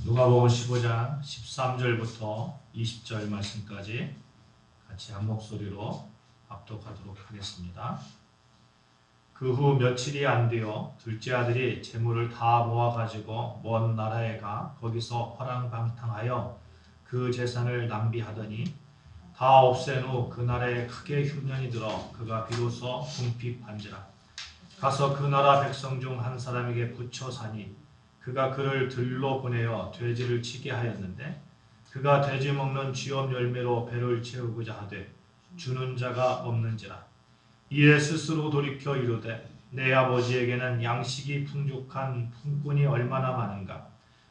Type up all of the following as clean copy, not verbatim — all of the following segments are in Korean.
누가복음 15장 13절부터 20절 말씀까지 같이 한 목소리로 합독하도록 하겠습니다. 그 후 며칠이 안 되어 둘째 아들이 재물을 다 모아가지고 먼 나라에 가 거기서 허랑방탕하여 그 재산을 낭비하더니 다 없앤 후 그 나라에 크게 흉년이 들어 그가 비로소 궁핍한지라. 가서 그 나라 백성 중 한 사람에게 붙여 사니 그가 그를 들로 보내어 돼지를 치게 하였는데 그가 돼지 먹는 쥐업 열매로 배를 채우고자 하되 주는 자가 없는지라. 이에 스스로 돌이켜 이르되 내 아버지에게는 양식이 풍족한 품꾼이 얼마나 많은가.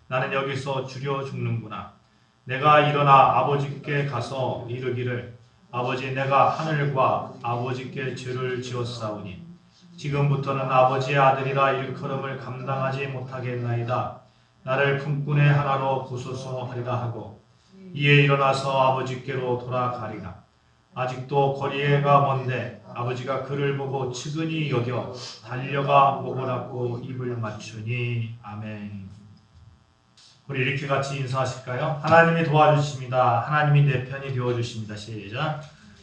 나는 여기서 주려 죽는구나. 내가 일어나 아버지께 가서 이르기를 아버지, 내가 하늘과 아버지께 죄를 지었사오니 지금부터는 아버지의 아들이라 일컬음을 감당하지 못하겠나이다. 나를 품꾼의 하나로 부소서 하리라 하고 이에 일어나서 아버지께로 돌아가리라. 아직도 거리가 먼데 아버지가 그를 보고 측은히 여겨 달려가 목을 안고 입을 맞추니. 아멘. 우리 이렇게 같이 인사하실까요? 하나님이 도와주십니다. 하나님이 내 편이 되어주십니다. 시작.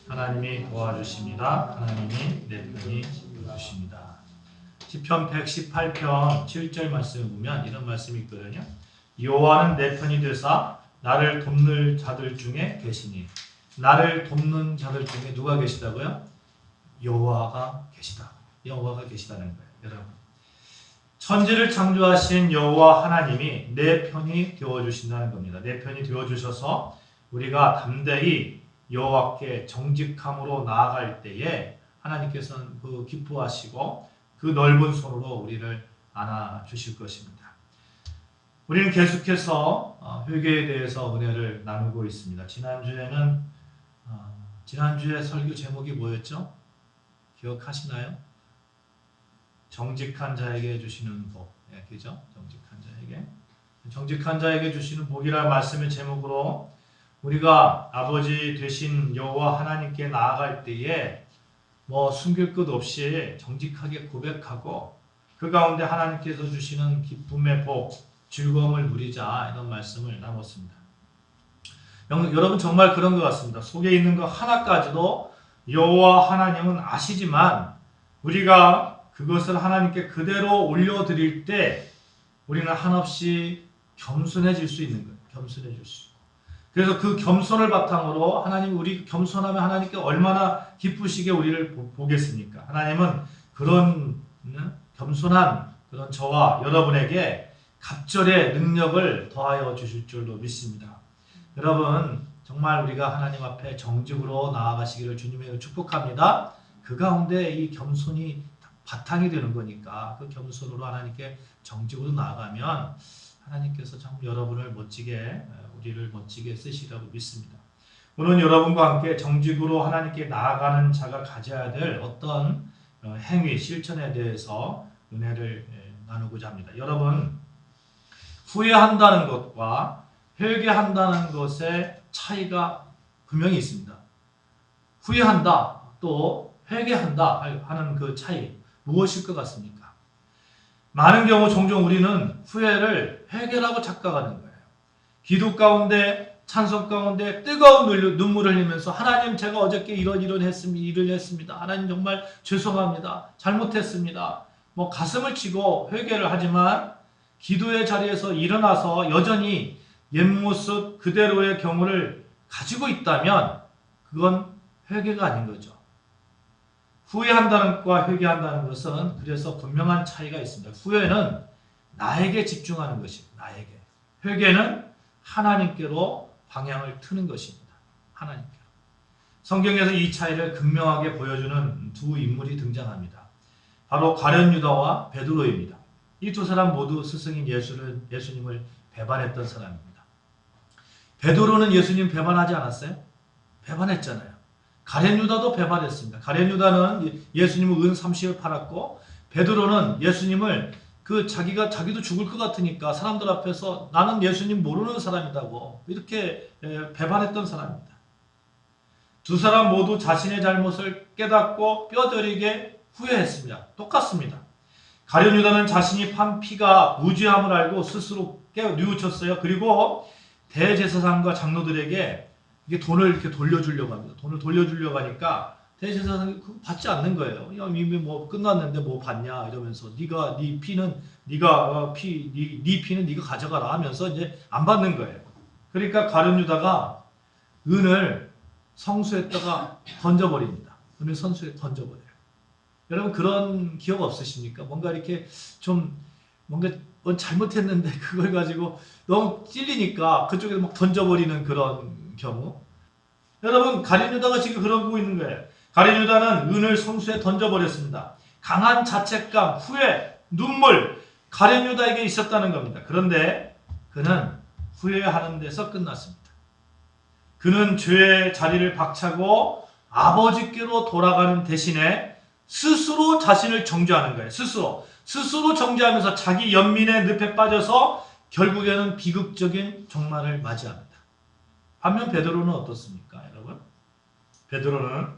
하나님이 도와주십니다. 하나님이 내 편이 되어주십니다. 시편 118편 7절 말씀을 보면 이런 말씀이 있거든요. 여호와는 내 편이 되사 나를 돕는 자들 중에 계시니. 나를 돕는 자들 중에 누가 계시다고요? 여호와가 계시다. 여호와가 계시다는 거예요. 여러분, 천지를 창조하신 여호와 하나님이 내 편이 되어주신다는 겁니다. 내 편이 되어주셔서 우리가 담대히 여호와께 정직함으로 나아갈 때에 하나님께서는 그 기뻐하시고 그 넓은 손으로 우리를 안아주실 것입니다. 우리는 계속해서 회개에 대해서 은혜를 나누고 있습니다. 지난주에 설교 제목이 뭐였죠? 기억하시나요? 정직한 자에게 주시는 복. 예, 그죠? 정직한 자에게 주시는 복이라는 말씀의 제목으로 우리가 아버지 되신 여호와 하나님께 나아갈 때에 숨길 것 없이 정직하게 고백하고 그 가운데 하나님께서 주시는 기쁨의 복, 즐거움을 누리자, 이런 말씀을 나눴습니다. 여러분, 정말 그런 것 같습니다. 속에 있는 것 하나까지도 여호와 하나님은 아시지만 우리가 그것을 하나님께 그대로 올려드릴 때 우리는 한없이 겸손해질 수 있는 거예요. 겸손해질 수 있고. 그래서 그 겸손을 바탕으로 우리 겸손하면 하나님께 얼마나 기쁘시게 우리를 보겠습니까? 하나님은 그런 겸손한 그런 저와 여러분에게 갑절의 능력을 더하여 주실 줄로 믿습니다. 여러분, 정말 우리가 하나님 앞에 정직으로 나아가시기를 주님의 축복합니다. 그 가운데 이 겸손이 바탕이 되는 거니까 그 겸손으로 하나님께 정직으로 나아가면 하나님께서 참 우리를 멋지게 쓰시라고 믿습니다. 오늘 여러분과 함께 정직으로 하나님께 나아가는 자가 가져야 될 어떤 행위, 실천에 대해서 은혜를 나누고자 합니다. 여러분, 후회한다는 것과 회개한다는 것의 차이가 분명히 있습니다. 후회한다, 또 회개한다 하는 그 차이, 무엇일 것 같습니까? 많은 경우 종종 우리는 후회를 회개라고 착각하는 거예요. 기도 가운데, 찬송 가운데 뜨거운 눈물을 흘리면서 하나님, 제가 어저께 이런 일을 했습니다. 하나님, 정말 죄송합니다. 잘못했습니다. 가슴을 치고 회개를 하지만 기도의 자리에서 일어나서 여전히 옛 모습 그대로의 경우를 가지고 있다면 그건 회개가 아닌 거죠. 후회한다는 것과 회개한다는 것은 그래서 분명한 차이가 있습니다. 후회는 나에게 집중하는 것입니다. 나에게. 회개는 하나님께로 방향을 트는 것입니다. 하나님께로. 성경에서 이 차이를 극명하게 보여주는 두 인물이 등장합니다. 바로 가룟 유다와 베드로입니다. 이 두 사람 모두 스승인 예수님을 배반했던 사람입니다. 베드로는 예수님 배반하지 않았어요? 배반했잖아요. 가룟 유다도 배반했습니다. 가룟 유다는 예수님을 은 30을 팔았고, 베드로는 예수님을 자기도 죽을 것 같으니까 사람들 앞에서 나는 예수님 모르는 사람이라고 이렇게 배반했던 사람입니다. 두 사람 모두 자신의 잘못을 깨닫고 뼈저리게 후회했습니다. 똑같습니다. 가룟 유다는 자신이 판 피가 무죄함을 알고 스스로 뉘우쳤어요. 그리고 대제사장과 장로들에게 이게 돈을 이렇게 돌려주려고 합니다. 돈을 돌려주려고 하니까 대제사장이 그거 받지 않는 거예요. 야, 이미 뭐 끝났는데 뭐 받냐 이러면서 네 피는 네가 가져가라 하면서 이제 안 받는 거예요. 그러니까 가룟 유다가 은을 성수에다가 던져버립니다. 은을 성수에 던져버려요. 여러분 그런 기억 없으십니까? 뭔가 이렇게 좀 뭔가 잘못했는데 그걸 가지고 너무 찔리니까 그쪽에 막 던져버리는 그런 경우. 여러분 가룟 유다가 지금 그러고 있는 거예요. 가룟 유다는 은을 성수에 던져버렸습니다. 강한 자책감, 후회, 눈물 가룟 유다에게 있었다는 겁니다. 그런데 그는 후회하는 데서 끝났습니다. 그는 죄의 자리를 박차고 아버지께로 돌아가는 대신에 스스로 자신을 정죄하는 거예요. 스스로 정죄하면서 자기 연민의 늪에 빠져서 결국에는 비극적인 종말을 맞이합니다. 반면 베드로는 어떻습니까, 여러분? 베드로는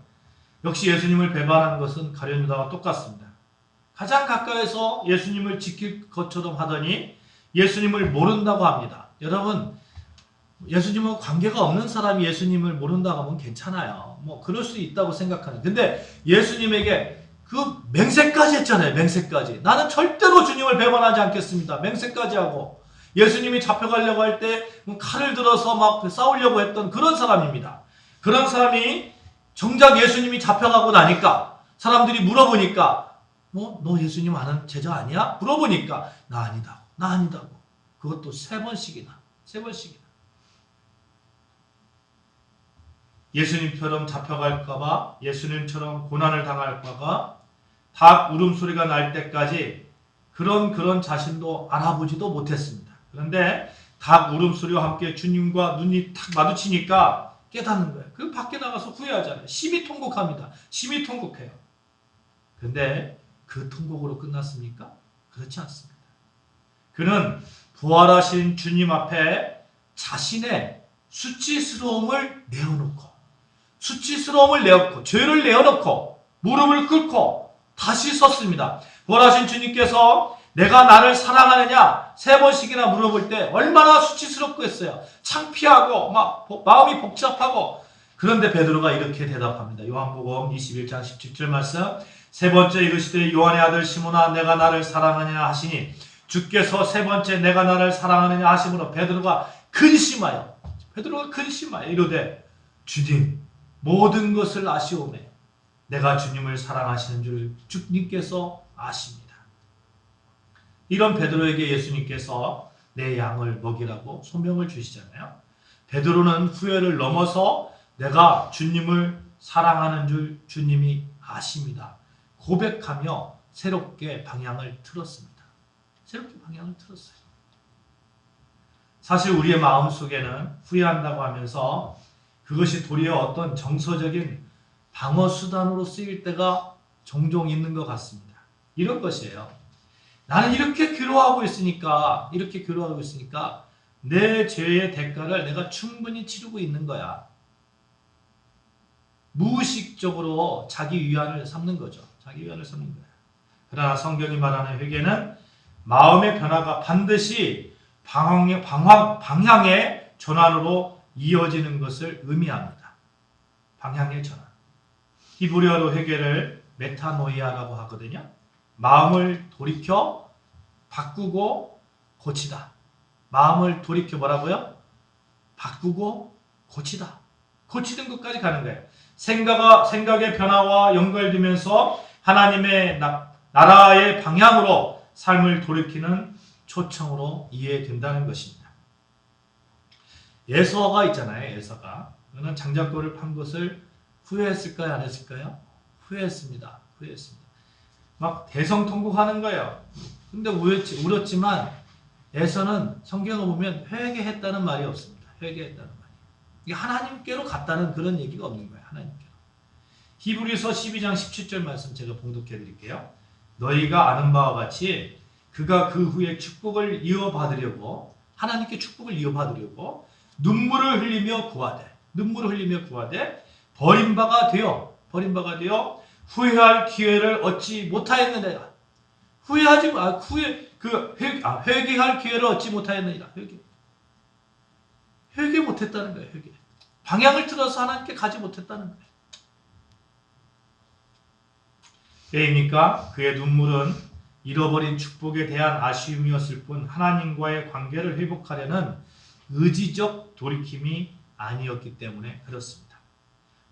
역시 예수님을 배반한 것은 가룟 유다와 똑같습니다. 가장 가까이서 예수님을 지킬 것처럼 하더니 예수님을 모른다고 합니다. 여러분, 예수님은 관계가 없는 사람이 예수님을 모른다고 하면 괜찮아요. 뭐 그럴 수 있다고 생각하는. 근데 예수님에게 그 맹세까지 했잖아요. 맹세까지. 나는 절대로 주님을 배반하지 않겠습니다. 맹세까지 하고 예수님이 잡혀가려고 할 때 칼을 들어서 막 싸우려고 했던 그런 사람입니다. 그런 사람이 정작 예수님이 잡혀가고 나니까 사람들이 물어보니까 너 예수님 아는 제자 아니야? 물어보니까 나 아니다고. 그것도 3번씩이나. 예수님처럼 잡혀갈까봐, 예수님처럼 고난을 당할까봐 닭 울음소리가 날 때까지 그런 자신도 알아보지도 못했습니다. 그런데 닭 울음소리와 함께 주님과 눈이 탁 마주치니까 깨닫는 거예요. 그 밖에 나가서 후회하잖아요. 심히 통곡합니다. 심히 통곡해요. 근데 그 통곡으로 끝났습니까? 그렇지 않습니다. 그는 부활하신 주님 앞에 자신의 수치스러움을 내어놓고 죄를 내어놓고 무릎을 꿇고 다시 섰습니다. 부활하신 주님께서 내가 나를 사랑하느냐 3번씩이나 물어볼 때 얼마나 수치스럽고 했어요. 창피하고 막 마음이 복잡하고. 그런데 베드로가 이렇게 대답합니다. 요한복음 21장 17절 말씀. 3번째 이르시되 요한의 아들 시몬아 내가 나를 사랑하느냐 하시니 주께서 3번째 내가 나를 사랑하느냐 하심으로 베드로가 근심하여 이르되 주님 모든 것을 아시오매 내가 주님을 사랑하시는 줄 주님께서 아십니다. 이런 베드로에게 예수님께서 내 양을 먹이라고 소명을 주시잖아요. 베드로는 후회를 넘어서 내가 주님을 사랑하는 줄 주님이 아십니다. 고백하며 새롭게 방향을 틀었습니다. 사실 우리의 마음속에는 후회한다고 하면서 그것이 도리어 어떤 정서적인 방어 수단으로 쓰일 때가 종종 있는 것 같습니다. 이런 것이에요. 나는 이렇게 괴로워하고 있으니까 내 죄의 대가를 내가 충분히 치르고 있는 거야. 무의식적으로 자기 위안을 삼는 거죠. 그러나 성경이 말하는 회개는 마음의 변화가 반드시 방향의 전환으로 이어지는 것을 의미합니다. 방향의 전환. 히브리어로 회개를 메타노이아라고 하거든요. 마음을 돌이켜 바꾸고 고치다. 마음을 돌이켜 뭐라고요? 바꾸고 고치다. 고치는 것까지 가는 거예요. 생각의 변화와 연결되면서 하나님의 나라의 방향으로 삶을 돌이키는 초청으로 이해된다는 것입니다. 에서가 있잖아요. 에서가. 그는 장자권을 판 것을 후회했을까요? 안 했을까요? 후회했습니다. 막 대성통곡하는 거예요. 근데 울었지만 에서는 성경을 보면 회개했다는 말이 없습니다. 이게 하나님께로 갔다는 그런 얘기가 없는 거예요. 하나님께로. 히브리서 12장 17절 말씀 제가 봉독해 드릴게요. 너희가 아는 바와 같이 그가 그 후에 하나님께 축복을 이어받으려고 눈물을 흘리며 구하되 버림바가 되어 후회할 기회를 얻지 못하였느니라. 회개할 기회를 얻지 못하였느니라. 회개 못했다는 거예요. 회개. 방향을 틀어서 하나님께 가지 못했다는 거예요. 왜입니까? 그의 눈물은 잃어버린 축복에 대한 아쉬움이었을 뿐 하나님과의 관계를 회복하려는 의지적 돌이킴이 아니었기 때문에 그렇습니다.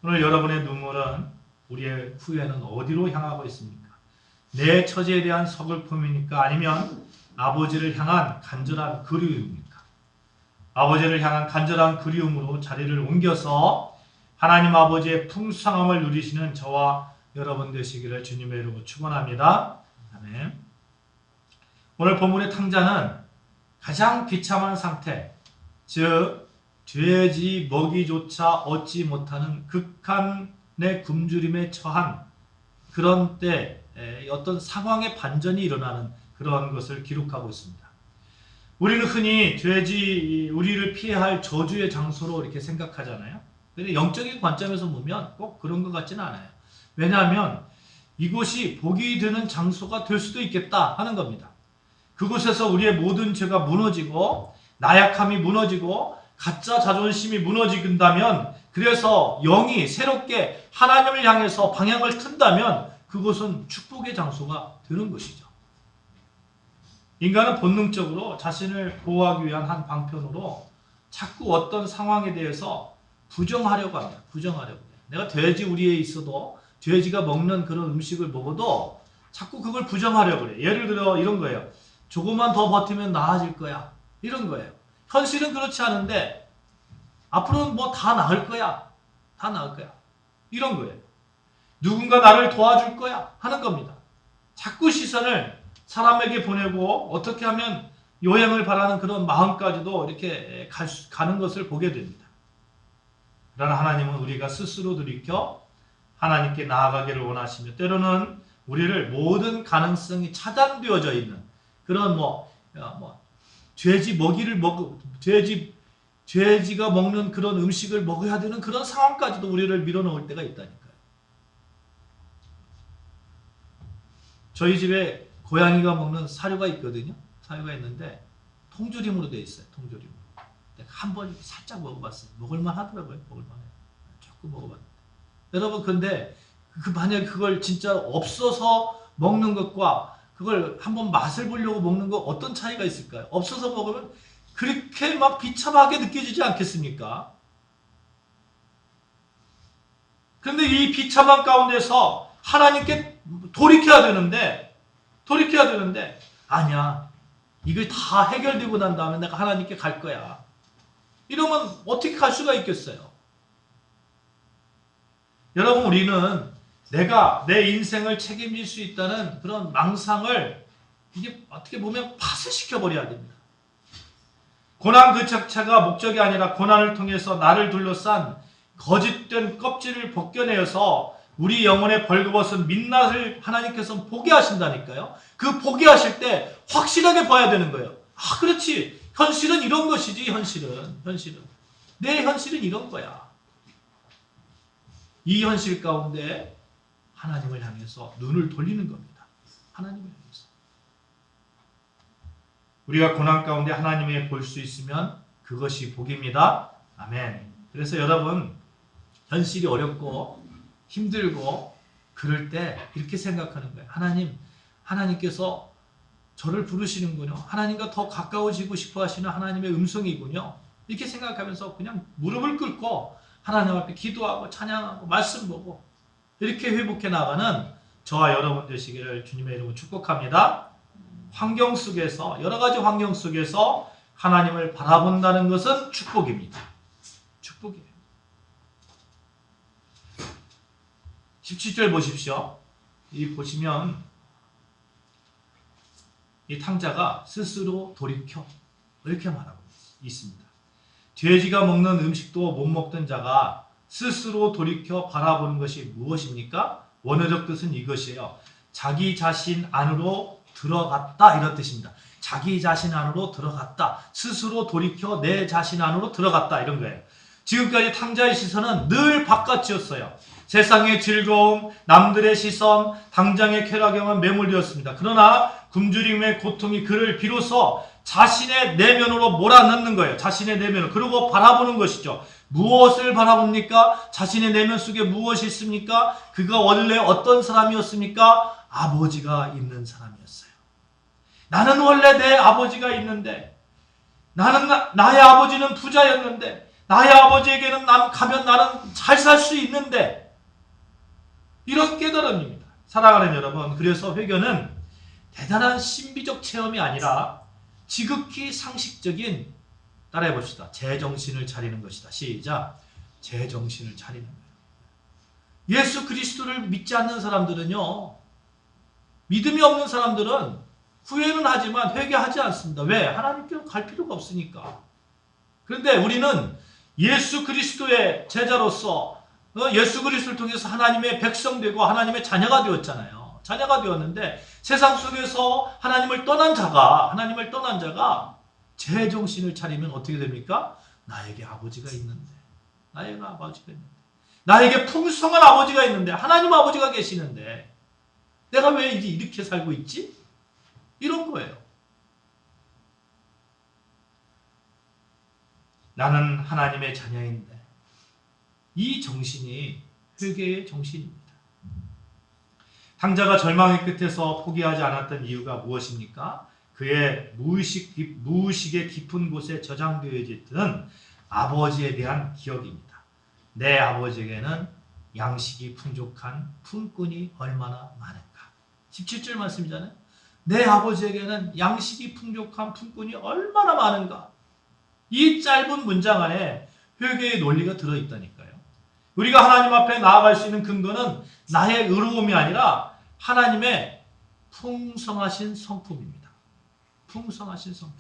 오늘 여러분의 눈물은 우리의 후회는 어디로 향하고 있습니까? 내 처지에 대한 서글픔입니까? 아니면 아버지를 향한 간절한 그리움입니까? 아버지를 향한 간절한 그리움으로 자리를 옮겨서 하나님 아버지의 풍성함을 누리시는 저와 여러분 되시기를 주님의 이름으로 축원합니다. 아멘. 오늘 본문의 탕자는 가장 비참한 상태, 즉 돼지 먹이조차 얻지 못하는 극한의 굶주림에 처한 그런 때 어떤 상황의 반전이 일어나는 그런 것을 기록하고 있습니다. 우리는 흔히 우리를 피해야 할 저주의 장소로 이렇게 생각하잖아요. 근데 영적인 관점에서 보면 꼭 그런 것 같지는 않아요. 왜냐하면 이곳이 복이 되는 장소가 될 수도 있겠다 하는 겁니다. 그곳에서 우리의 모든 죄가 무너지고 나약함이 무너지고 가짜 자존심이 무너진다면, 그래서 영이 새롭게 하나님을 향해서 방향을 튼다면 그곳은 축복의 장소가 되는 것이죠. 인간은 본능적으로 자신을 보호하기 위한 한 방편으로 자꾸 어떤 상황에 대해서 부정하려고 합니다. 부정하려고 해요. 내가 돼지 우리에 있어도 돼지가 먹는 그런 음식을 먹어도 자꾸 그걸 부정하려고 그래요. 예를 들어 이런 거예요. 조금만 더 버티면 나아질 거야. 이런 거예요. 현실은 그렇지 않은데 앞으로는 뭐 다 나을 거야. 다 나을 거야. 이런 거예요. 누군가 나를 도와줄 거야 하는 겁니다. 자꾸 시선을 사람에게 보내고 어떻게 하면 요행을 바라는 그런 마음까지도 이렇게 가는 것을 보게 됩니다. 그러나 하나님은 우리가 스스로 돌이켜 하나님께 나아가기를 원하시며, 때로는 우리를 모든 가능성이 차단되어져 있는 그런 돼지가 먹는 그런 음식을 먹어야 되는 그런 상황까지도 우리를 밀어넣을 때가 있다니까요. 저희 집에 고양이가 먹는 사료가 있거든요. 사료가 있는데 통조림으로 되어 있어요. 통조림으로. 내가 한번 살짝 먹어봤어요. 먹을만 하더라고요. 먹을만해요. 조금 먹어봤는데. 여러분, 근데 만약에 그걸 진짜 없어서 먹는 것과 그걸 한번 맛을 보려고 먹는 거 어떤 차이가 있을까요? 없어서 먹으면 그렇게 막 비참하게 느껴지지 않겠습니까? 그런데 이 비참한 가운데서 하나님께 돌이켜야 되는데 아니야, 이걸 다 해결되고 난 다음에 내가 하나님께 갈 거야. 이러면 어떻게 갈 수가 있겠어요? 여러분, 우리는 내가 내 인생을 책임질 수 있다는 그런 망상을 이게 어떻게 보면 파쇄시켜버려야 됩니다. 고난 그 자체가 목적이 아니라 고난을 통해서 나를 둘러싼 거짓된 껍질을 벗겨내어서 우리 영혼의 벌거벗은 민낯을 하나님께서 보게 하신다니까요. 그 보게 하실 때 확실하게 봐야 되는 거예요. 아, 그렇지. 현실은 이런 것이지. 현실은. 내 현실은 이런 거야. 이 현실 가운데 하나님을 향해서 눈을 돌리는 겁니다. 하나님을 향해서. 우리가 고난 가운데 하나님을 볼 수 있으면 그것이 복입니다. 아멘. 그래서 여러분, 현실이 어렵고 힘들고 그럴 때 이렇게 생각하는 거예요. 하나님께서 저를 부르시는군요. 하나님과 더 가까워지고 싶어 하시는 하나님의 음성이군요. 이렇게 생각하면서 그냥 무릎을 꿇고 하나님 앞에 기도하고 찬양하고 말씀 보고 이렇게 회복해 나가는 저와 여러분 되시기를 주님의 이름으로 축복합니다. 환경 속에서, 여러 가지 환경 속에서 하나님을 바라본다는 것은 축복입니다. 축복이에요. 17절 보십시오. 보시면 이 탕자가 스스로 돌이켜 이렇게 말하고 있습니다. 돼지가 먹는 음식도 못 먹던 자가 스스로 돌이켜 바라보는 것이 무엇입니까? 원어적 뜻은 이것이에요. 자기 자신 안으로 들어갔다, 이런 뜻입니다. 자기 자신 안으로 들어갔다. 스스로 돌이켜 내 자신 안으로 들어갔다, 이런 거예요. 지금까지 탕자의 시선은 늘 바깥이었어요. 세상의 즐거움, 남들의 시선, 당장의 쾌락에만 매몰되었습니다. 그러나 굶주림의 고통이 그를 비로소 자신의 내면으로 몰아넣는 거예요. 자신의 내면을. 그리고 바라보는 것이죠. 무엇을 바라봅니까? 자신의 내면 속에 무엇이 있습니까? 그가 원래 어떤 사람이었습니까? 아버지가 있는 사람이었어요. 나는 원래 내 아버지가 있는데, 나의 아버지는 부자였는데, 나의 아버지에게는 가면 나는 잘 살 수 있는데, 이런 깨달음입니다. 사랑하는 여러분, 그래서 회개는 대단한 신비적 체험이 아니라 지극히 상식적인, 따라해 봅시다. 제정신을 차리는 것이다. 시작. 제정신을 차리는 거예요. 예수 그리스도를 믿지 않는 사람들은요, 믿음이 없는 사람들은 후회는 하지만 회개하지 않습니다. 왜? 하나님께로 갈 필요가 없으니까. 그런데 우리는 예수 그리스도의 제자로서 예수 그리스도를 통해서 하나님의 백성되고 하나님의 자녀가 되었잖아요. 자녀가 되었는데 세상 속에서 하나님을 떠난 자가 제정신을 차리면 어떻게 됩니까? 나에게 아버지가 있는데, 나에게 풍성한 아버지가 있는데, 하나님 아버지가 계시는데 내가 왜 이제 이렇게 살고 있지? 이런 거예요. 나는 하나님의 자녀인데, 이 정신이 회개의 정신입니다. 탕자가 절망의 끝에서 포기하지 않았던 이유가 무엇입니까? 그의 무의식의 깊은 곳에 저장되어 있던 아버지에 대한 기억입니다. 내 아버지에게는 양식이 풍족한 품꾼이 얼마나 많은가. 17절 말씀이잖아요. 내 아버지에게는 양식이 풍족한 품꾼이 얼마나 많은가. 이 짧은 문장 안에 회개의 논리가 들어있다니까요. 우리가 하나님 앞에 나아갈 수 있는 근거는 나의 의로움이 아니라 하나님의 풍성하신 성품입니다. 풍성하신 성품.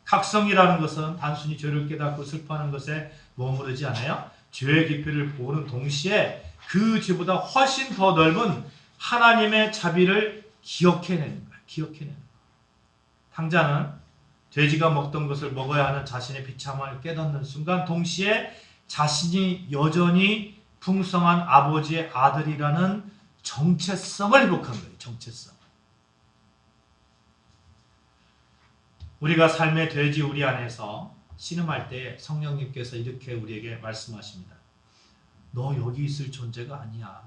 각성이라는 것은 단순히 죄를 깨닫고 슬퍼하는 것에 머무르지 않아요. 죄의 깊이를 보는 동시에 그 죄보다 훨씬 더 넓은 하나님의 자비를 기억해내는 거예요. 기억해내는 거예요. 탕자는 돼지가 먹던 것을 먹어야 하는 자신의 비참함을 깨닫는 순간 동시에 자신이 여전히 풍성한 아버지의 아들이라는 정체성을 회복한 거예요. 정체성. 우리가 삶의 돼지 우리 안에서 신음할 때 성령님께서 이렇게 우리에게 말씀하십니다. 너 여기 있을 존재가 아니야.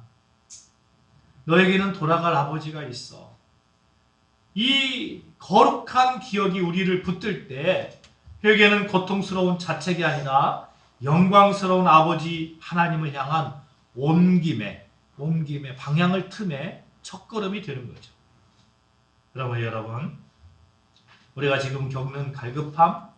너에게는 돌아갈 아버지가 있어. 이 거룩한 기억이 우리를 붙들 때 회개는 고통스러운 자책이 아니라 영광스러운 아버지 하나님을 향한 옮김의 방향을 틈에 첫걸음이 되는 거죠. 그러면 여러분, 우리가 지금 겪는 갈급함,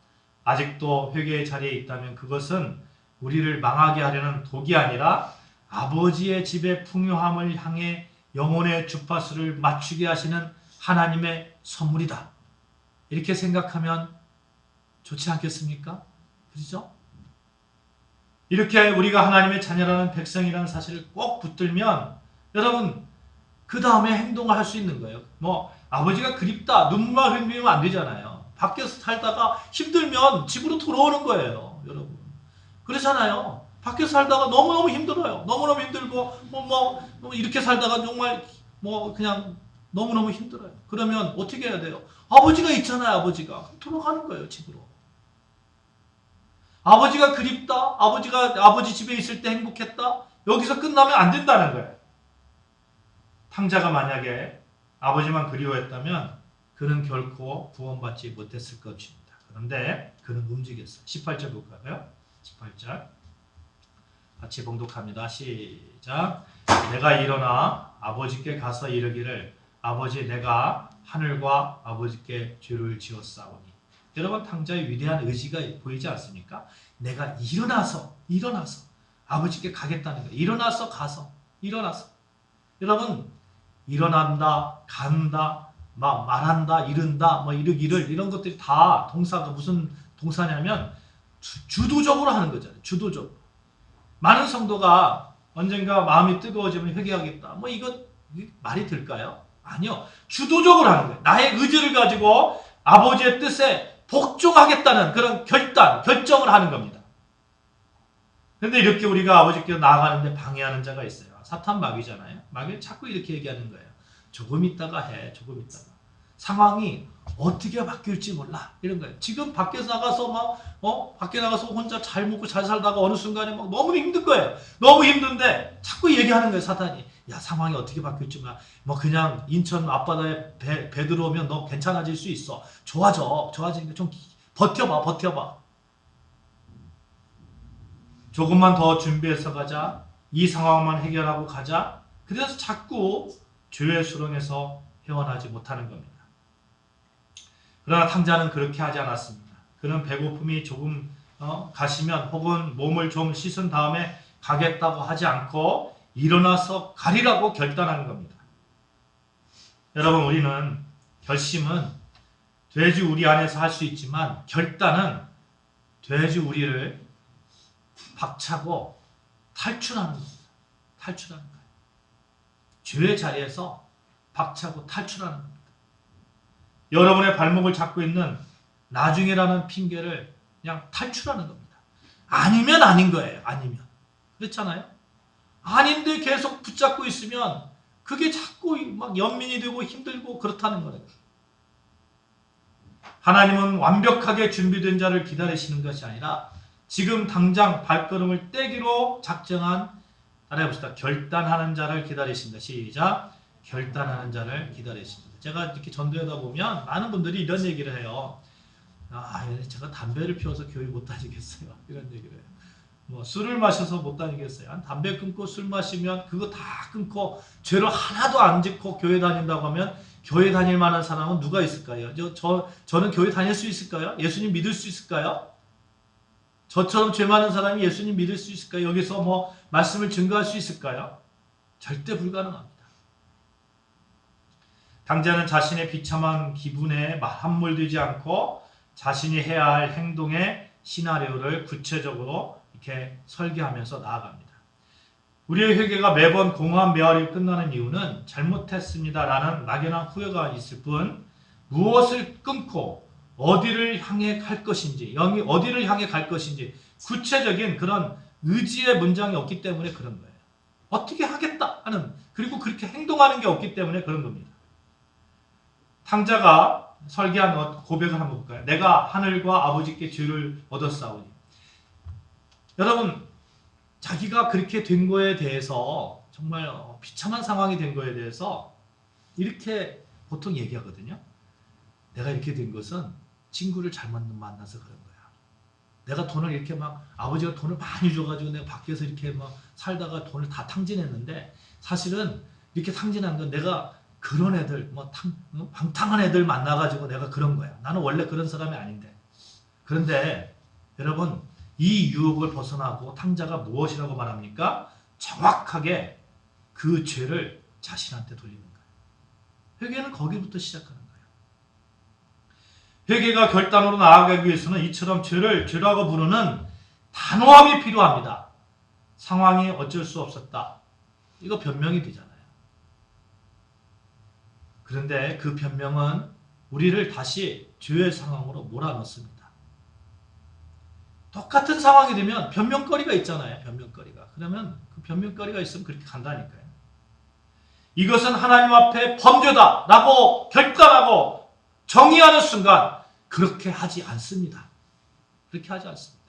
아직도 회개의 자리에 있다면 그것은 우리를 망하게 하려는 독이 아니라 아버지의 집의 풍요함을 향해 영혼의 주파수를 맞추게 하시는 하나님의 선물이다. 이렇게 생각하면 좋지 않겠습니까? 그렇죠? 이렇게 우리가 하나님의 자녀라는 백성이라는 사실을 꼭 붙들면 여러분 그 다음에 행동을 할 수 있는 거예요. 아버지가 그립다, 눈물만 흘리면 안 되잖아요. 밖에서 살다가 힘들면 집으로 돌아오는 거예요. 여러분 그렇잖아요. 밖에서 살다가 너무너무 힘들어요. 너무너무 힘들고 이렇게 살다가 정말 그냥 너무너무 힘들어요. 그러면 어떻게 해야 돼요? 아버지가 있잖아요. 아버지가 돌아가는 거예요. 집으로. 아버지가 그립다. 아버지 집에 있을 때 행복했다. 여기서 끝나면 안 된다는 거예요. 탕자가 만약에 아버지만 그리워했다면 그는 결코 구원받지 못했을 것입니다. 그런데 그는 움직였어요. 18절 볼까요? 18절 같이 봉독합니다. 시작. 내가 일어나 아버지께 가서 이르기를 아버지 내가 하늘과 아버지께 죄를 지었사오니. 여러분 탕자의 위대한 의지가 보이지 않습니까? 내가 일어나서 아버지께 가겠다는 거예요. 일어나서 여러분 일어난다, 간다, 말한다, 이른다, 이르기를 이런 것들이 다 동사가 무슨 동사냐면 주도적으로 하는 거잖아요. 주도적으로. 많은 성도가 언젠가 마음이 뜨거워지면 회개하겠다. 이거 말이 될까요? 아니요. 주도적으로 하는 거예요. 나의 의지를 가지고 아버지의 뜻에 복종하겠다는 그런 결정을 하는 겁니다. 그런데 이렇게 우리가 아버지께 나아가는데 방해하는 자가 있어요. 사탄 마귀잖아요. 마귀는 자꾸 이렇게 얘기하는 거예요. 조금 있다가 해. 조금 있다가. 상황이 어떻게 바뀔지 몰라. 이런 거예요. 지금 밖에서 나가서 밖에 나가서 혼자 잘 먹고 잘 살다가 어느 순간에 막 너무 힘든 거예요. 너무 힘든데 자꾸 얘기하는 거예요, 사탄이. 야, 상황이 어떻게 바뀔지 몰라. 그냥 인천 앞바다에 배 들어오면 너 괜찮아질 수 있어. 좋아지니까 좀 버텨봐. 조금만 더 준비해서 가자. 이 상황만 해결하고 가자. 그래서 자꾸 죄의 수렁에서 헤어나지 못하는 겁니다. 그러나 탕자는 그렇게 하지 않았습니다. 그는 배고픔이 조금 가시면 혹은 몸을 좀 씻은 다음에 가겠다고 하지 않고 일어나서 가리라고 결단하는 겁니다. 여러분, 우리는 결심은 돼지 우리 안에서 할 수 있지만 결단은 돼지 우리를 박차고 탈출하는 겁니다. 탈출하는 거예요. 죄의 자리에서 박차고 탈출하는 겁니다. 여러분의 발목을 잡고 있는 나중에라는 핑계를 그냥 탈출하는 겁니다. 아니면 아닌 거예요. 아니면. 그렇잖아요? 아닌데 계속 붙잡고 있으면 그게 자꾸 막 연민이 되고 힘들고 그렇다는 거예요. 하나님은 완벽하게 준비된 자를 기다리시는 것이 아니라 지금 당장 발걸음을 떼기로 작정한, 따라해봅시다. 결단하는 자를 기다리신다. 시작. 결단하는 자를 기다리십니다. 제가 이렇게 전도하다 보면 많은 분들이 이런 얘기를 해요. 제가 담배를 피워서 교회 못 다니겠어요. 이런 얘기를 해요. 술을 마셔서 못 다니겠어요. 담배 끊고 술 마시면 그거 다 끊고 죄를 하나도 안 짓고 교회 다닌다고 하면 교회 다닐 만한 사람은 누가 있을까요? 저는 교회 다닐 수 있을까요? 예수님 믿을 수 있을까요? 저처럼 죄 많은 사람이 예수님 믿을 수 있을까요? 여기서 말씀을 증거할 수 있을까요? 절대 불가능합니다. 탕자는 자신의 비참한 기분에 함몰되지 않고 자신이 해야 할 행동의 시나리오를 구체적으로 이렇게 설계하면서 나아갑니다. 우리의 회개가 매번 공허한 메아리로 끝나는 이유는 잘못했습니다라는 막연한 후회가 있을 뿐 무엇을 끊고 어디를 향해 갈 것인지, 영이 어디를 향해 갈 것인지 구체적인 그런 의지의 문장이 없기 때문에 그런 거예요. 어떻게 하겠다 하는, 그리고 그렇게 행동하는 게 없기 때문에 그런 겁니다. 탕자가 설계한 고백을 한번 볼까요? 내가 하늘과 아버지께 죄를 얻었사오니. 여러분, 자기가 그렇게 된 거에 대해서, 정말 비참한 상황이 된 거에 대해서 이렇게 보통 얘기하거든요. 내가 이렇게 된 것은 친구를 잘못 만나서 그런 거야. 내가 돈을 이렇게 아버지가 돈을 많이 줘가지고 내가 밖에서 이렇게 살다가 돈을 다 탕진했는데, 사실은 이렇게 탕진한 건 내가 그런 애들, 방탕한 애들 만나가지고 내가 그런 거야. 나는 원래 그런 사람이 아닌데. 그런데 여러분, 이 유혹을 벗어나고 탕자가 무엇이라고 말합니까? 정확하게 그 죄를 자신한테 돌리는 거예요. 회개는 거기부터 시작하는 거예요. 회개가 결단으로 나아가기 위해서는 이처럼 죄를 죄라고 부르는 단호함이 필요합니다. 상황이 어쩔 수 없었다. 이거 변명이 되잖아요. 그런데 그 변명은 우리를 다시 죄의 상황으로 몰아넣습니다. 똑같은 상황이 되면 변명거리가 있잖아요. 변명거리가. 그러면 그 변명거리가 있으면 그렇게 간다니까요. 이것은 하나님 앞에 범죄다 라고 결단하고 정의하는 순간 그렇게 하지 않습니다. 그렇게 하지 않습니다.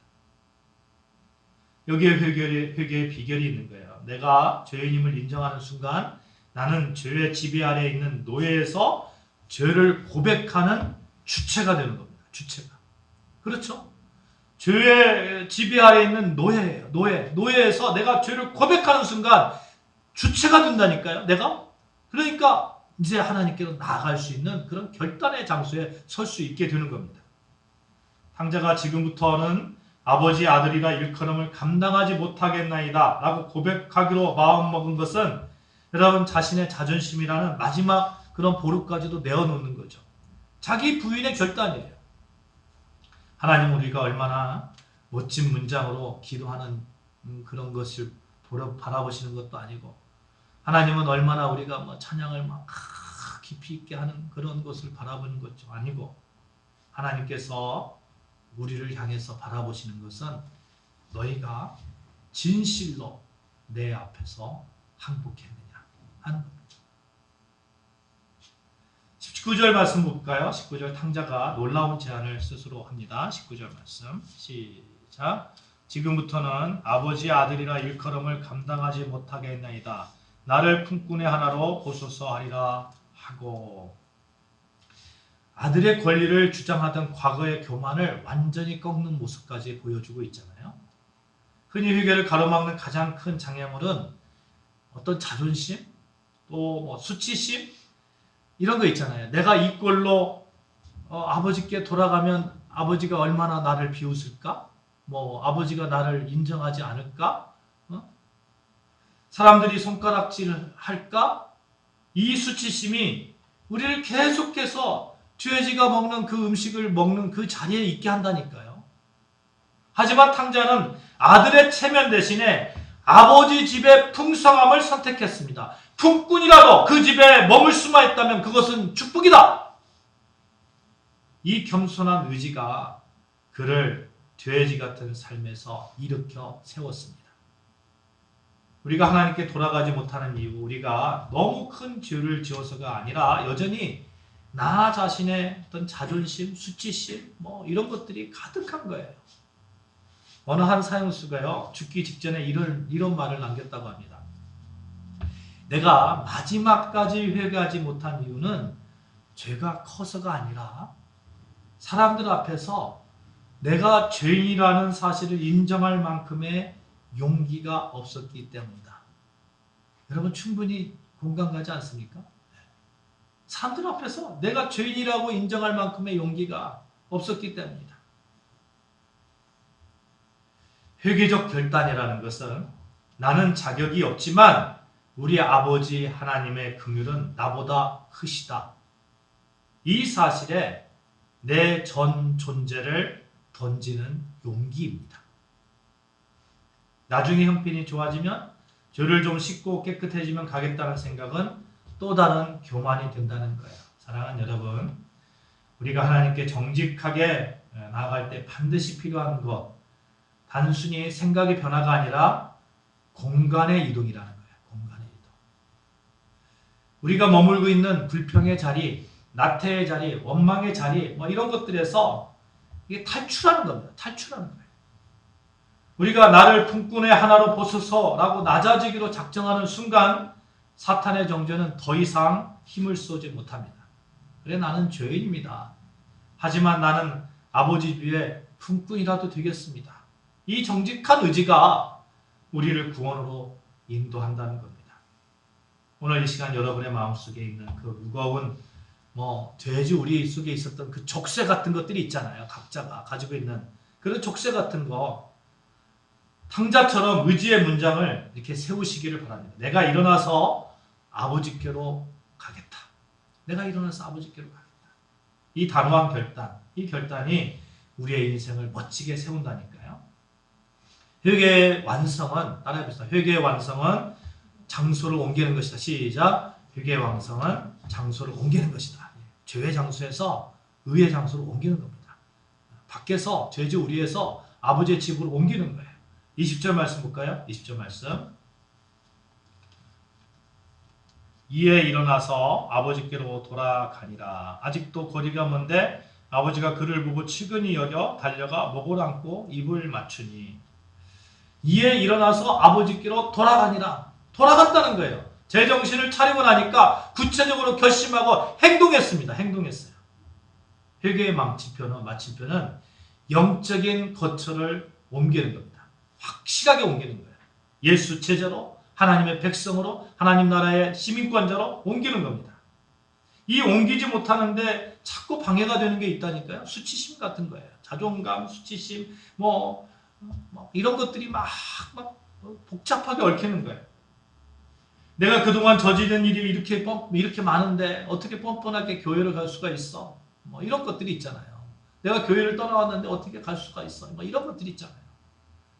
여기에 회개의 비결이 있는 거예요. 내가 죄인임을 인정하는 순간 나는 죄의 지배 아래에 있는 노예에서 죄를 고백하는 주체가 되는 겁니다. 주체가. 그렇죠? 죄의 지배 아래에 있는 노예예요. 노예에서 내가 죄를 고백하는 순간 주체가 된다니까요. 내가. 그러니까 이제 하나님께로 나아갈 수 있는 그런 결단의 장소에 설 수 있게 되는 겁니다. 탕자가 지금부터는 아버지 아들이라 일컬음을 감당하지 못하겠나이다 라고 고백하기로 마음먹은 것은 여러분 자신의 자존심이라는 마지막 그런 보루까지도 내어놓는 거죠. 자기 부인의 결단이에요. 하나님 우리가 얼마나 멋진 문장으로 기도하는 그런 것을 바라보시는 것도 아니고, 하나님은 얼마나 우리가 찬양을 깊이 있게 하는 그런 것을 바라보는 것도 아니고, 하나님께서 우리를 향해서 바라보시는 것은 너희가 진실로 내 앞에서 항복했느냐 하는 겁니다. 19절 말씀 볼까요? 19절 탕자가 놀라운 제안을 스스로 합니다. 19절 말씀 시작. 지금부터는 아버지의 아들이라 일컬음을 감당하지 못하게 했나이다. 나를 품꾼의 하나로 보소서 하리라 하고, 아들의 권리를 주장하던 과거의 교만을 완전히 꺾는 모습까지 보여주고 있잖아요. 흔히 회개를 가로막는 가장 큰 장애물은 어떤 자존심, 또 뭐 수치심, 이런 거 있잖아요. 내가 이 꼴로 아버지께 돌아가면 아버지가 얼마나 나를 비웃을까? 뭐 아버지가 나를 인정하지 않을까? 사람들이 손가락질 할까? 이 수치심이 우리를 계속해서 죄지가 먹는 그 음식을 먹는 그 자리에 있게 한다니까요. 하지만 탕자는 아들의 체면 대신에 아버지 집의 풍성함을 선택했습니다. 품꾼이라도 그 집에 머물 수만 있다면 그것은 축복이다. 이 겸손한 의지가 그를 돼지 같은 삶에서 일으켜 세웠습니다. 우리가 하나님께 돌아가지 못하는 이유, 우리가 너무 큰 죄를 지어서가 아니라 여전히 나 자신의 어떤 자존심, 수치심, 뭐 이런 것들이 가득한 거예요. 어느 한 사형수가요, 죽기 직전에 이런 말을 남겼다고 합니다. 내가 마지막까지 회개하지 못한 이유는 죄가 커서가 아니라 사람들 앞에서 내가 죄인이라는 사실을 인정할 만큼의 용기가 없었기 때문이다. 여러분 충분히 공감 가지 않습니까? 사람들 앞에서 내가 죄인이라고 인정할 만큼의 용기가 없었기 때문이다. 회개적 결단이라는 것은 나는 자격이 없지만 우리 아버지 하나님의 긍휼은 나보다 크시다. 이 사실에 내 전 존재를 던지는 용기입니다. 나중에 형편이 좋아지면 죄를 좀 씻고 깨끗해지면 가겠다는 생각은 또 다른 교만이 된다는 거예요. 사랑하는 여러분, 우리가 하나님께 정직하게 나아갈 때 반드시 필요한 것, 단순히 생각의 변화가 아니라 공간의 이동이라는 거예요. 공간의 이동. 우리가 머물고 있는 불평의 자리, 나태의 자리, 원망의 자리, 뭐 이런 것들에서 이게 탈출하는 겁니다. 탈출하는 거예요. 우리가 나를 품꾼의 하나로 보소서라고 낮아지기로 작정하는 순간 사탄의 정죄는 더 이상 힘을 쏘지 못합니다. 그래, 나는 죄인입니다. 하지만 나는 아버지 위에 품꾼이라도 되겠습니다. 이 정직한 의지가 우리를 구원으로 인도한다는 겁니다. 오늘 이 시간 여러분의 마음속에 있는 그 무거운 돼지 우리 속에 있었던 그 족쇄 같은 것들이 있잖아요. 각자가 가지고 있는 그런 족쇄 같은 거, 탕자처럼 의지의 문장을 이렇게 세우시기를 바랍니다. 내가 일어나서 아버지께로 가겠다. 내가 일어나서 아버지께로 가겠다. 이 단호한 결단, 이 결단이 우리의 인생을 멋지게 세운다니까요. 회개의 완성은, 따라해봅시다. 회개의 완성은 장소를 옮기는 것이다. 시작. 회개의 완성은 장소를 옮기는 것이다. 죄의 장소에서 의의 장소로 옮기는 겁니다. 밖에서 죄지 우리에서 아버지의 집으로 옮기는 거예요. 20절 말씀 볼까요? 20절 말씀. 이에 일어나서 아버지께로 돌아가니라. 아직도 거리가 먼데 아버지가 그를 보고 측은히 여겨 달려가 목을 안고 입을 맞추니. 이에 일어나서 아버지께로 돌아가니라. 돌아갔다는 거예요. 제정신을 차리고 나니까 구체적으로 결심하고 행동했습니다. 행동했어요. 회개의 마침표는 영적인 거처를 옮기는 겁니다. 확실하게 옮기는 거예요. 예수 제자로, 하나님의 백성으로, 하나님 나라의 시민권자로 옮기는 겁니다. 이 옮기지 못하는데 자꾸 방해가 되는 게 있다니까요. 수치심 같은 거예요. 자존감, 수치심, 이런 것들이 막 복잡하게 얽히는 거예요. 내가 그동안 저지른 일이 이렇게 많은데 어떻게 뻔뻔하게 교회를 갈 수가 있어? 이런 것들이 있잖아요. 내가 교회를 떠나왔는데 어떻게 갈 수가 있어? 이런 것들이 있잖아요.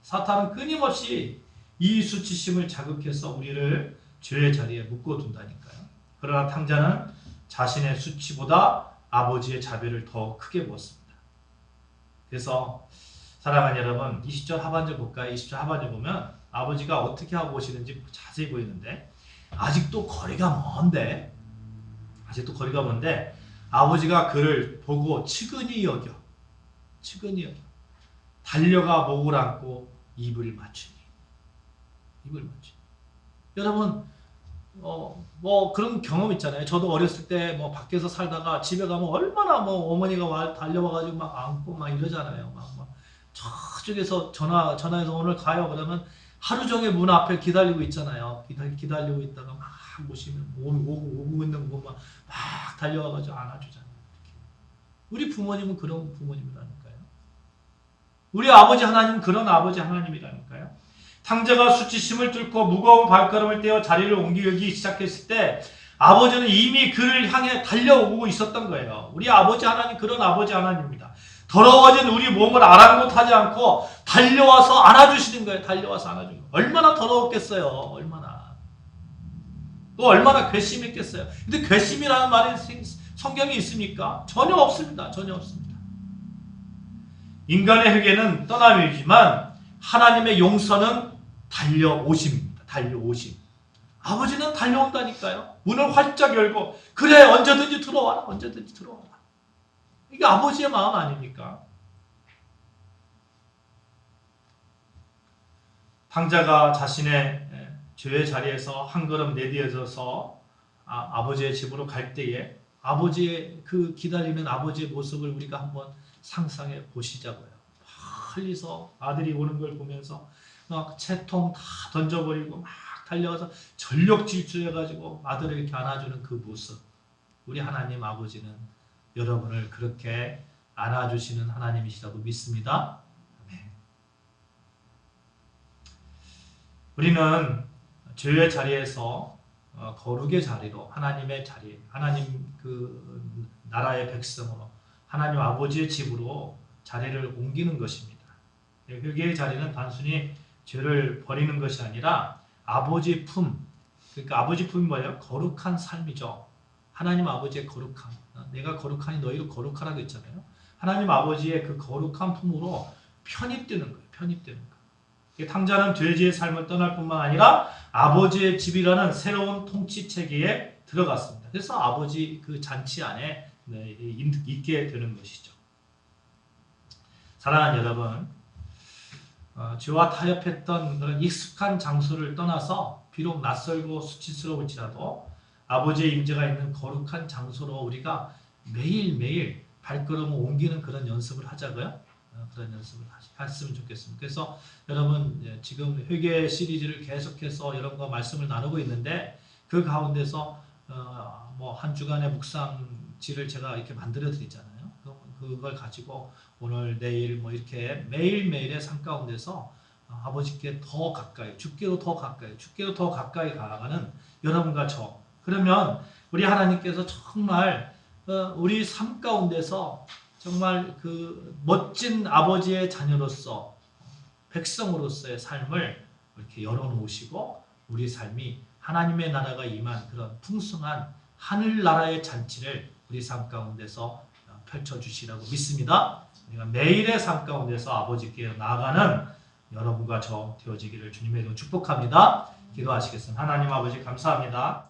사탄은 끊임없이 이 수치심을 자극해서 우리를 죄의 자리에 묶어둔다니까요. 그러나 탕자는 자신의 수치보다 아버지의 자비를 더 크게 보았습니다. 그래서 사랑하는 여러분, 20절 하반절 볼까요? 20절 하반절 보면 아버지가 어떻게 하고 오시는지 자세히 보이는데, 아직도 거리가 먼데 아버지가 그를 보고 측은히 여겨 달려가 목을 안고 입을 맞추니. 여러분 뭐 그런 경험 있잖아요. 저도 어렸을 때 뭐 밖에서 살다가 집에 가면 얼마나 뭐 어머니가 달려와가지고 막 안고 막 이러잖아요. 막 저쪽에서 전화해서 오늘 가요 그러면 하루 종일 문 앞에 기다리고 있잖아요. 기다리고 있다가 막 보시면 오고 있는 거 막 달려와가지고 안아주잖아요. 우리 부모님은 그런 부모님이라니까요. 우리 아버지 하나님은 그런 아버지 하나님이라니까요. 탕자가 수치심을 뚫고 무거운 발걸음을 떼어 자리를 옮기기 시작했을 때 아버지는 이미 그를 향해 달려오고 있었던 거예요. 우리 아버지 하나님 그런 아버지 하나님입니다. 더러워진 우리 몸을 아랑곳하지 않고 달려와서 안아주시는 거예요. 달려와서 안아주는 거예요. 얼마나 더러웠겠어요. 또 얼마나 괘씸했겠어요. 근데 괘씸이라는 말이 성경에 있습니까? 전혀 없습니다. 인간의 회개는 떠남이지만 하나님의 용서는 달려오심입니다. 아버지는 달려온다니까요. 문을 활짝 열고 그래 언제든지 들어와라. 이게 아버지의 마음 아닙니까? 탕자가 자신의 죄의 자리에서 한 걸음 내디뎌서 아버지의 집으로 갈 때에 아버지의 그 기다리는 아버지의 모습을 우리가 한번 상상해 보시자고요. 멀리서 아들이 오는 걸 보면서 막 채통 다 던져버리고 막 달려가서 전력 질주해가지고 아들을 이렇게 안아주는 그 모습. 우리 하나님 아버지는 여러분을 그렇게 안아주시는 하나님이시라고 믿습니다. 네. 우리는 죄의 자리에서 거룩의 자리로 하나님의 자리, 하나님 그 나라의 백성으로 하나님 아버지의 집으로 자리를 옮기는 것입니다. 회개의 자리는 단순히 죄를 버리는 것이 아니라 아버지 품, 그러니까 아버지 품이 뭐예요? 거룩한 삶이죠. 하나님 아버지의 거룩함. 내가 거룩하니 너희도 거룩하라고 했잖아요. 하나님 아버지의 그 거룩한 품으로 편입되는 거예요. 탕자는 죄지의 삶을 떠날 뿐만 아니라 아버지의 집이라는 새로운 통치 체계에 들어갔습니다. 그래서 아버지 그 잔치 안에 있게 되는 것이죠. 사랑하는 여러분, 죄와 타협했던 그런 익숙한 장소를 떠나서 비록 낯설고 수치스러울지라도 아버지의 임재가 있는 거룩한 장소로 우리가 매일매일 발걸음을 옮기는 그런 연습을 하자고요. 그런 연습을 했으면 좋겠습니다. 그래서 여러분 지금 회개 시리즈를 계속해서 여러분과 말씀을 나누고 있는데 그 가운데서 뭐 한 주간의 묵상지를 제가 이렇게 만들어 드리잖아요. 그걸 가지고 오늘 내일 뭐 이렇게 매일매일의 삶 가운데서 아버지께 더 가까이, 주께로 더 가까이 가가는 여러분과 저. 그러면 우리 하나님께서 정말 우리 삶 가운데서 정말 그 멋진 아버지의 자녀로서 백성으로서의 삶을 이렇게 열어놓으시고 우리 삶이 하나님의 나라가 임한 그런 풍성한 하늘나라의 잔치를 우리 삶 가운데서 펼쳐주시라고 믿습니다. 우리가 매일의 삶 가운데서 아버지께 나아가는 여러분과 저 되어지기를 주님의 이름으로 축복합니다. 기도하시겠습니다. 하나님 아버지 감사합니다.